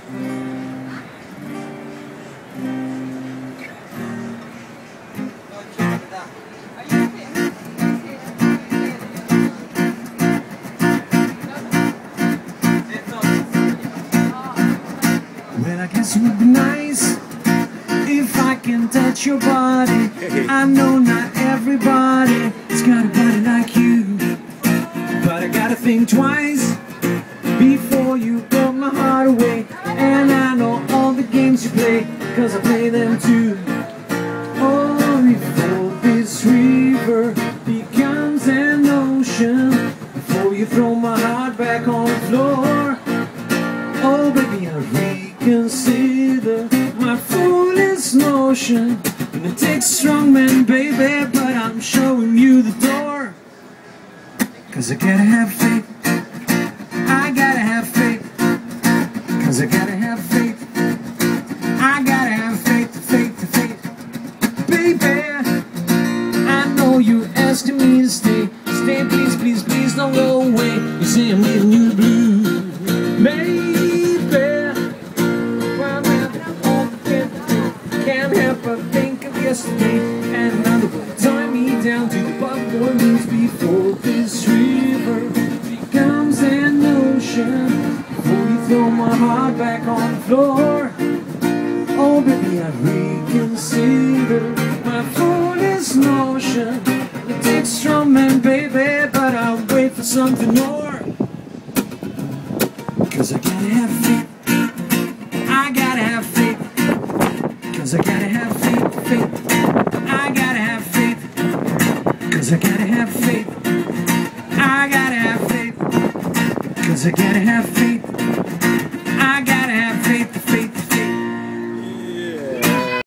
Well, I guess it would be nice if I can touch your body. I know not everybody has got a body like you, but I gotta think twice before you blow my heart away. And I know all the games you play, cause I play them too. Oh, before this river becomes an ocean, before you throw my heart back on the floor, oh baby, I reconsider my foolish notion. And it takes a strong man, baby, but I'm showing you the door. Cause I gotta have faith, I gotta have faith. Cause I gotta have faith, I gotta have faith, faith, faith. Baby, I know you're asking me to stay. Stay, please, please, please don't go away. You say I'm giving you the blues. Can't help but think of yesterday, and another one tie me down to the buckboard moves before this river becomes an ocean, before you throw my heart back on the floor. Oh baby, I reconsider my foolish notion. It takes a strong man, baby, but I'll wait for something more. Cause I gotta have faith, I gotta have faith. Cause I gotta have faith, faith. I gotta have faith. Cause I gotta have faith. I gotta have faith. Cause I gotta have faith.